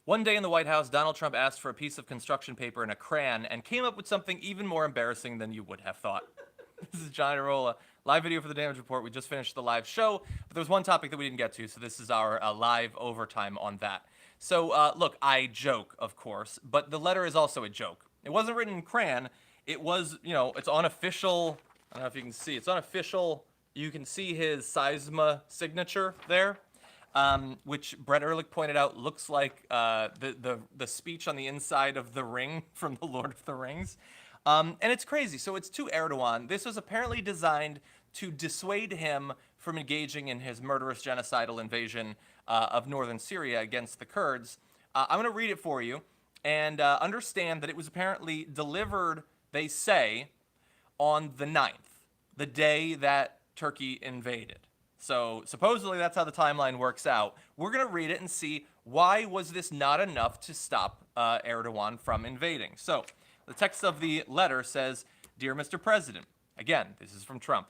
One day in the White House, Donald Trump asked for a piece of construction paper and a crayon and came up with something even more embarrassing than you would have thought. This is John Iadarola, live video for the Damage Report. We just finished the live show, but there was one topic that we didn't get to, so this is our live overtime on that. So, look, I joke, of course, but the letter is also a joke. It wasn't written in crayon. It was, it's on official, I don't know if you can see, it's on official, you can see his Seisma signature there. Which Brett Ehrlich pointed out looks like the speech on the inside of the ring from The Lord of the Rings. And it's crazy. So it's to Erdogan. This was apparently designed to dissuade him from engaging in his murderous genocidal invasion of northern Syria against the Kurds. I'm going to read it for you and understand that it was apparently delivered, they say, on the 9th, the day that Turkey invaded. So supposedly that's how the timeline works out. We're going to read it and see why was this not enough to stop Erdogan from invading. So the text of the letter says, "Dear Mr. President," again, this is from Trump,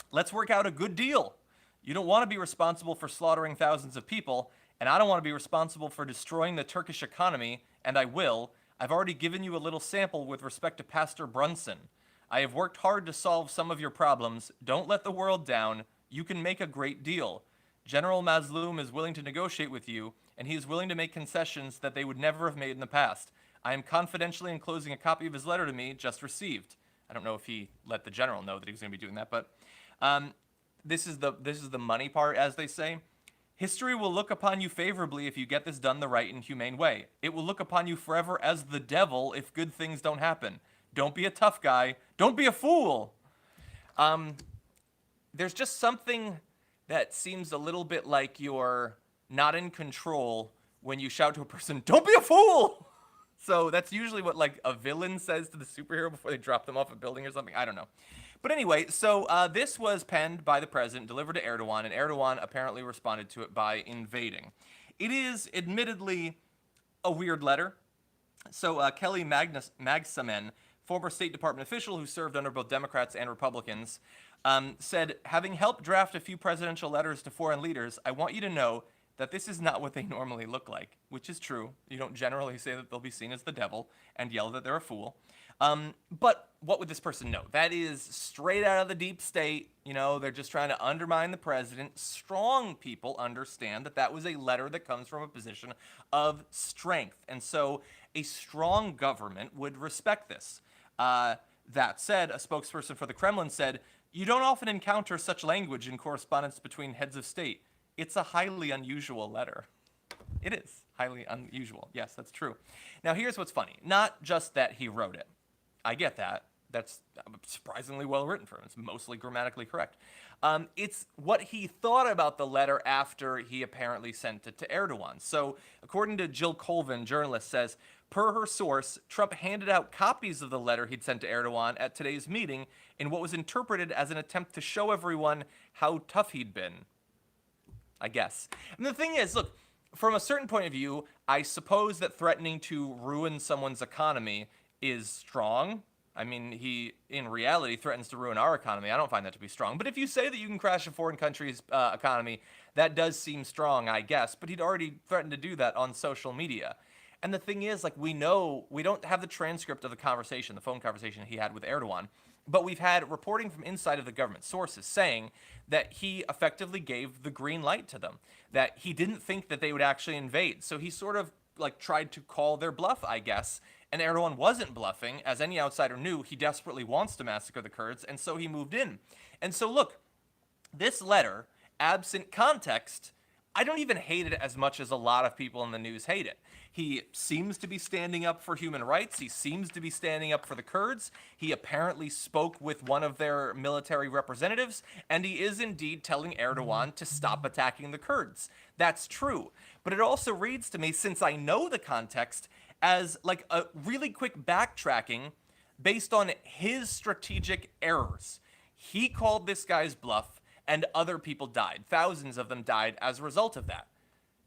"let's work out a good deal. You don't want to be responsible for slaughtering thousands of people, and I don't want to be responsible for destroying the Turkish economy, and I will. I've already given you a little sample with respect to Pastor Brunson. I have worked hard to solve some of your problems. Don't let the world down. You can make a great deal. General Mazloum is willing to negotiate with you, and he is willing to make concessions that they would never have made in the past. I am confidentially enclosing a copy of his letter to me, just received." I don't know if he let the general know that he was going to be doing that, but this is the money part, as they say. "History will look upon you favorably if you get this done the right and humane way. It will look upon you forever as the devil if good things don't happen. Don't be a tough guy. Don't be a fool." There's just something that seems a little bit like you're not in control when you shout to a person, "Don't be a fool!" So that's usually what like a villain says to the superhero before they drop them off a building or something. I don't know. But anyway, so this was penned by the president, delivered to Erdogan, and Erdogan apparently responded to it by invading. It is admittedly a weird letter. So Kelly Magsamen, former State Department official who served under both Democrats and Republicans, said, "Having helped draft a few presidential letters to foreign leaders, I want you to know that this is not what they normally look like," which is true. You don't generally say that they'll be seen as the devil and yell that they're a fool. But what would this person know? That is straight out of the deep state. They're just trying to undermine the president. Strong people understand that that was a letter that comes from a position of strength. And so a strong government would respect this. That said, a spokesperson for the Kremlin said, "You don't often encounter such language in correspondence between heads of state. It's a highly unusual letter." It is highly unusual. Yes, that's true. Now, here's what's funny. Not just that he wrote it. I get that. That's surprisingly well written for him. It's mostly grammatically correct. It's what he thought about the letter after he apparently sent it to Erdogan. So, according to Jill Colvin, journalist, says, per her source, Trump handed out copies of the letter he'd sent to Erdogan at today's meeting in what was interpreted as an attempt to show everyone how tough he'd been. I guess. And the thing is, look, from a certain point of view, I suppose that threatening to ruin someone's economy is strong. I mean, he, in reality, threatens to ruin our economy. I don't find that to be strong. But if you say that you can crash a foreign country's economy, that does seem strong, I guess. But he'd already threatened to do that on social media. And the thing is, like, we don't have the transcript of the conversation, the phone conversation he had with Erdogan, but we've had reporting from inside of the government sources saying that he effectively gave the green light to them, that he didn't think that they would actually invade. So he sort of like tried to call their bluff, I guess. And Erdogan wasn't bluffing. As any outsider knew, he desperately wants to massacre the Kurds, and so he moved in. And so look, this letter, absent context, I don't even hate it as much as a lot of people in the news hate it. He seems to be standing up for human rights. He seems to be standing up for the Kurds. He apparently spoke with one of their military representatives, and he is indeed telling Erdogan to stop attacking the Kurds. That's true. But it also reads to me, since I know the context, as like a really quick backtracking based on his strategic errors. He called this guy's bluff, and other people died. Thousands of them died as a result of that.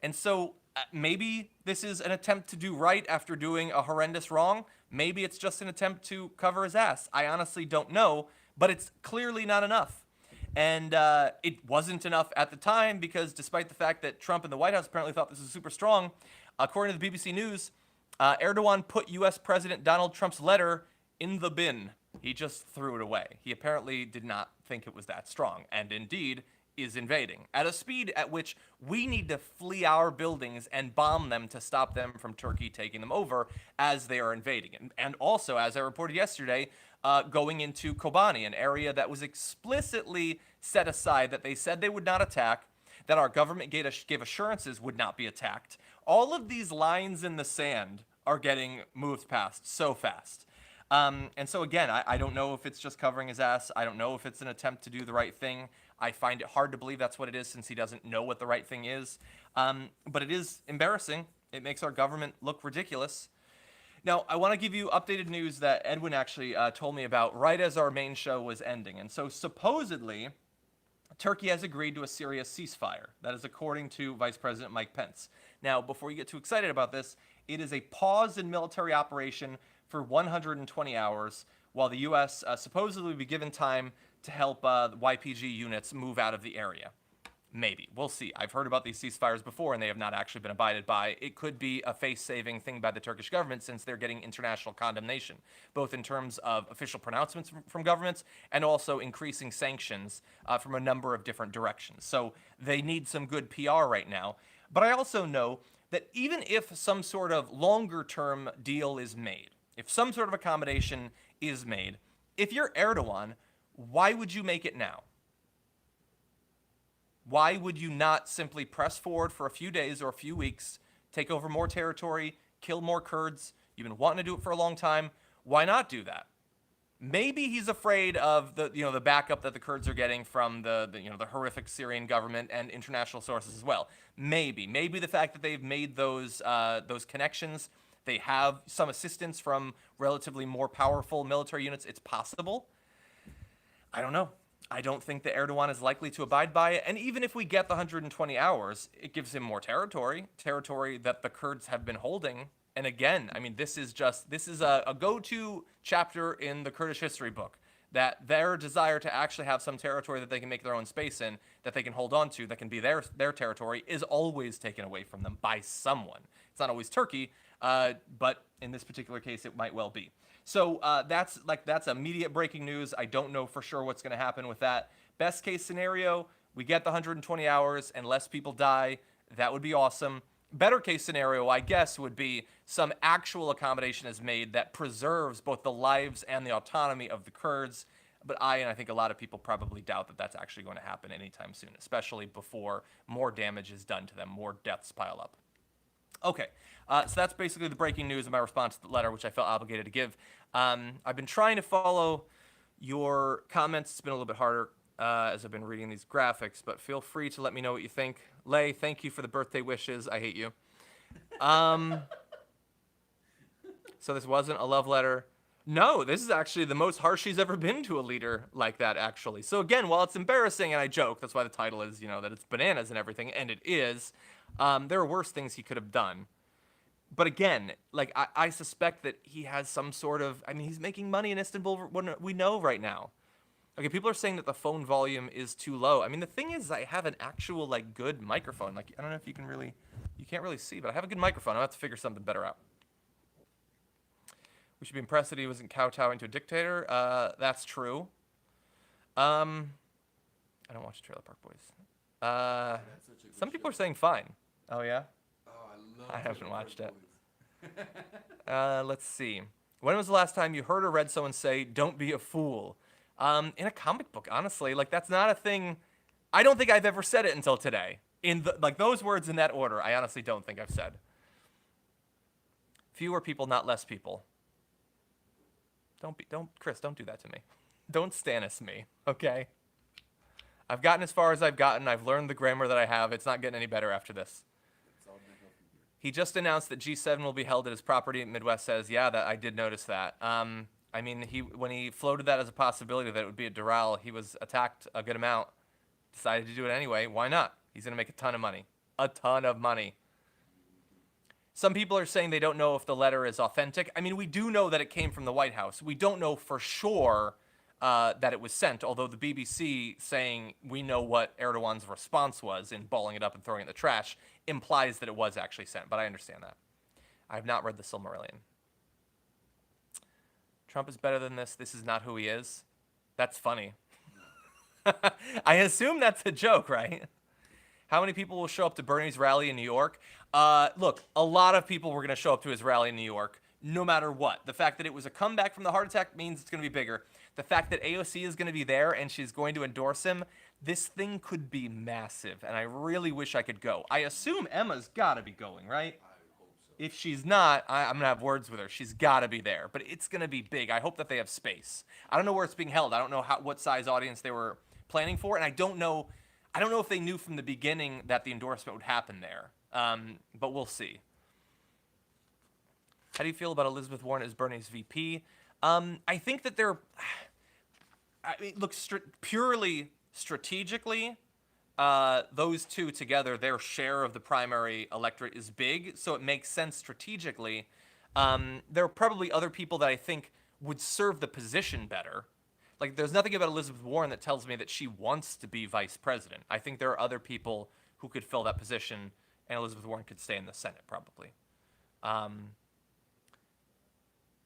And so maybe this is an attempt to do right after doing a horrendous wrong. Maybe it's just an attempt to cover his ass. I honestly don't know, but it's clearly not enough. And it wasn't enough at the time because despite the fact that Trump and the White House apparently thought this was super strong, according to the BBC News, Erdogan put U.S. President Donald Trump's letter in the bin. He just threw it away. He apparently did not think it was that strong, and indeed is invading at a speed at which we need to flee our buildings and bomb them to stop them from Turkey taking them over as they are invading. And also, as I reported yesterday, going into Kobani, an area that was explicitly set aside that they said they would not attack, that our government gave assurances would not be attacked. All of these lines in the sand are getting moved past so fast. And so again, I don't know if it's just covering his ass. I don't know if it's an attempt to do the right thing. I find it hard to believe that's what it is since he doesn't know what the right thing is. But it is embarrassing. It makes our government look ridiculous. Now, I want to give you updated news that Edwin actually told me about right as our main show was ending. And so supposedly, Turkey has agreed to a Syria ceasefire. That is according to Vice President Mike Pence. Now, before you get too excited about this, it is a pause in military operation for 120 hours while the U.S. Supposedly will be given time to help YPG units move out of the area. Maybe. We'll see. I've heard about these ceasefires before, and they have not actually been abided by. It could be a face-saving thing by the Turkish government since they're getting international condemnation, both in terms of official pronouncements from governments and also increasing sanctions from a number of different directions. So they need some good PR right now. But I also know that even if some sort of longer-term deal is made, if some sort of accommodation is made, if you're Erdogan, why would you make it now? Why would you not simply press forward for a few days or a few weeks, take over more territory, kill more Kurds? You've been wanting to do it for a long time. Why not do that? Maybe he's afraid of the backup that the Kurds are getting from the horrific Syrian government and international sources as well. Maybe the fact that they've made those connections, they have some assistance from relatively more powerful military units. It's possible. I don't know. I don't think that Erdogan is likely to abide by it. And even if we get the 120 hours, it gives him more territory that the Kurds have been holding. And again, I mean, this is a go-to chapter in the Kurdish history book, that their desire to actually have some territory that they can make their own space in, that they can hold on to, that can be their territory, is always taken away from them by someone. It's not always Turkey, but in this particular case, it might well be. So that's immediate breaking news. I don't know for sure what's going to happen with that. Best case scenario, we get the 120 hours and less people die. That would be awesome. Better case scenario, I guess, would be some actual accommodation is made that preserves both the lives and the autonomy of the Kurds. But I think a lot of people probably doubt that that's actually going to happen anytime soon, especially before more damage is done to them, more deaths pile up. Okay, so that's basically the breaking news in my response to the letter, which I felt obligated to give. I've been trying to follow your comments. It's been a little bit harder as I've been reading these graphics, but feel free to let me know what you think. Lay, thank you for the birthday wishes. I hate you. So this wasn't a love letter. No, this is actually the most harsh he's ever been to a leader like that, actually. So again, while it's embarrassing, and I joke, that's why the title is, that it's bananas and everything, and it is, there are worse things he could have done. But again, I suspect that he has some sort of, he's making money in Istanbul, we know right now. Okay, people are saying that the phone volume is too low. The thing is, I have an actual, good microphone. I don't know if you can't really see, but I have a good microphone. I'll have to figure something better out. We should be impressed that he wasn't kowtowing to a dictator. That's true. I don't watch Trailer Park Boys. Some people are saying fine. Oh, yeah? Oh, I love I haven't watched it. Let's see. When was the last time you heard or read someone say, "Don't be a fool"? In a comic book, honestly. That's not a thing. I don't think I've ever said it until today. In those words in that order, I honestly don't think I've said. Fewer people, not less people. Chris, don't do that to me. Don't Stannis me, okay? I've gotten as far as I've gotten. I've learned the grammar that I have. It's not getting any better after this. He just announced that G7 will be held at his property. Midwest says, yeah, that I did notice that. When he floated that as a possibility that it would be at Doral, he was attacked a good amount. Decided to do it anyway. Why not? He's going to make a ton of money. A ton of money. Some people are saying they don't know if the letter is authentic. We do know that it came from the White House. We don't know for sure that it was sent, although the BBC saying we know what Erdogan's response was in balling it up and throwing it in the trash implies that it was actually sent, but I understand that. I have not read The Silmarillion. Trump is better than this. This is not who he is. That's funny. I assume that's a joke, right? How many people will show up to Bernie's rally in New York? Look, a lot of people were going to show up to his rally in New York, no matter what. The fact that it was a comeback from the heart attack means it's going to be bigger. The fact that AOC is going to be there and she's going to endorse him, this thing could be massive, and I really wish I could go. I assume Emma's got to be going, right? If she's not, I'm going to have words with her. She's got to be there, but it's going to be big. I hope that they have space. I don't know where it's being held. I don't know what size audience they were planning for, and I don't know if they knew from the beginning that the endorsement would happen there, but we'll see. How do you feel about Elizabeth Warren as Bernie's VP? I think that look, purely strategically, those two together, their share of the primary electorate is big, so it makes sense strategically. There are probably other people that I think would serve the position better. Like, there's nothing about Elizabeth Warren that tells me that she wants to be vice president. I think there are other people who could fill that position, and Elizabeth Warren could stay in the Senate, probably.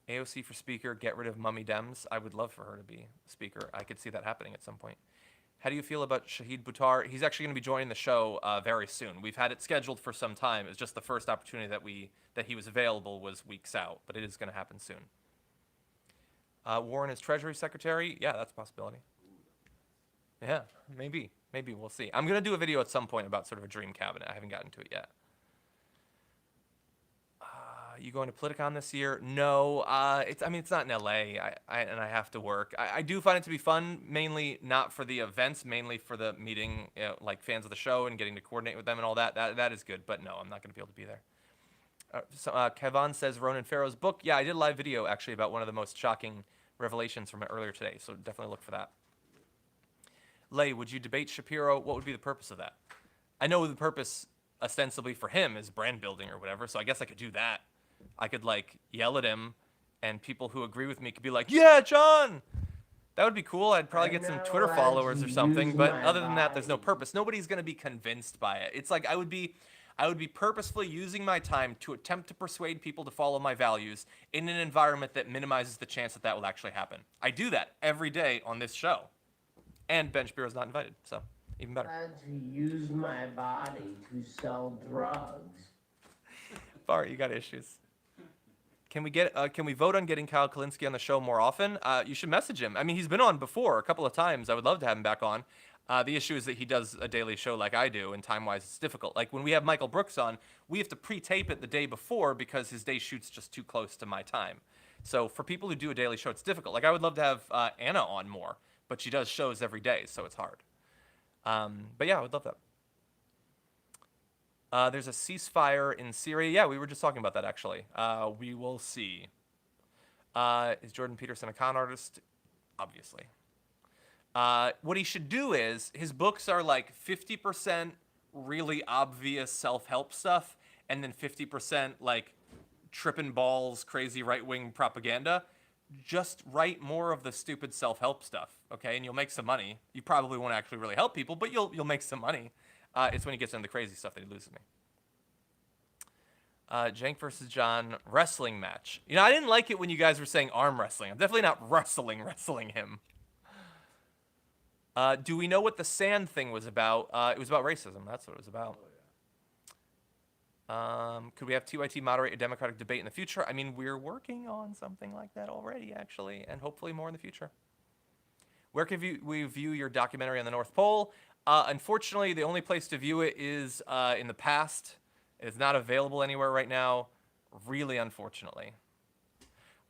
AOC for speaker, get rid of Mummy Dems. I would love for her to be speaker. I could see that happening at some point. How do you feel about Shahid Buttar? He's actually going to be joining the show very soon. We've had it scheduled for some time. It's just the first opportunity that he was available was weeks out, but it is going to happen soon. Warren as Treasury Secretary? Yeah, that's a possibility. Yeah, maybe. Maybe we'll see. I'm going to do a video at some point about sort of a dream cabinet. I haven't gotten to it yet. You going to Politicon this year? No. It's not in LA, and I have to work. I do find it to be fun, mainly not for the events, mainly for the meeting, like fans of the show and getting to coordinate with them and all that. That is good, but no, I'm not going to be able to be there. Kevan says Ronan Farrow's book. Yeah, I did a live video actually about one of the most shocking revelations from it earlier today, so definitely look for that. Lay, would you debate Shapiro? What would be the purpose of that? I know the purpose ostensibly for him is brand building or whatever, so I guess I could do that. I could, like, yell at him, and people who agree with me could be like, yeah, John! That would be cool. I'd probably get some Twitter followers or something, but other than that, there's no purpose. Nobody's going to be convinced by it. It's like I would be purposefully using my time to attempt to persuade people to follow my values in an environment that minimizes the chance that that will actually happen. I do that every day on this show. And Ben Shapiro's not invited, so even better. I had to use my body to sell drugs. Bart, you got issues. Can we vote on getting Kyle Kalinske on the show more often? You should message him. I mean, he's been on before a couple of times. I would love to have him back on. The issue is that he does a daily show like I do, and time-wise it's difficult. Like when we have Michael Brooks on, we have to pre-tape it the day before because his day shoot's just too close to my time. So for people who do a daily show, it's difficult. Like I would love to have Anna on more, but she does shows every day, so it's hard. But yeah, I would love that. There's a ceasefire in Syria. Yeah, we were just talking about that, actually. We will see. Is Jordan Peterson a con artist? Obviously. What he should do is, his books are like 50% really obvious self-help stuff, and then 50% like tripping balls, crazy right-wing propaganda. Just write more of the stupid self-help stuff, okay? And you'll make some money. You probably won't actually really help people, but you'll make some money. It's when he gets into the crazy stuff that he loses me. Jank versus John wrestling match. You know, I didn't like it when you guys were saying arm wrestling. I'm definitely not wrestling him. Do we know what the sand thing was about? It was about racism. That's what it was about. Could we have TYT moderate a Democratic debate in the future? I mean, we're working on something like that already, actually, and hopefully more in the future. Where can we view your documentary on the North Pole? Unfortunately, the only place to view it is in the past. It's not available anywhere right now, really unfortunately.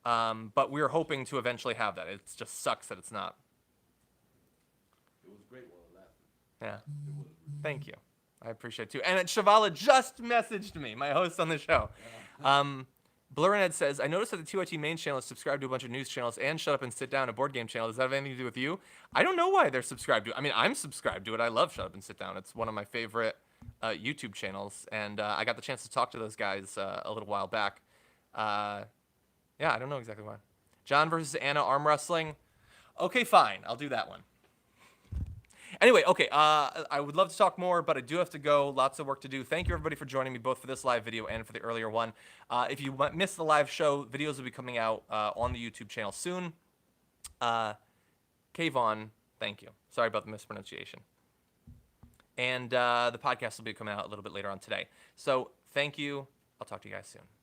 But we're hoping to eventually have that. It just sucks that it's not. It was great while it lasted. Yeah. Thank you. I appreciate it too. And Shavala just messaged me, my host on the show. Blurrenhead says, I noticed that the TYT main channel is subscribed to a bunch of news channels and Shut Up and Sit Down, a board game channel. Does that have anything to do with you? I don't know why they're subscribed to it. I mean, I'm subscribed to it. I love Shut Up and Sit Down. It's one of my favorite YouTube channels. And I got the chance to talk to those guys a little while back. Yeah, I don't know exactly why. John versus Anna arm wrestling. Okay, fine. I'll do that one. Anyway, okay, I would love to talk more, but I do have to go. Lots of work to do. Thank you, everybody, for joining me, both for this live video and for the earlier one. If you missed the live show, videos will be coming out on the YouTube channel soon. Kayvon, thank you. Sorry about the mispronunciation. And the podcast will be coming out a little bit later on today. So thank you. I'll talk to you guys soon.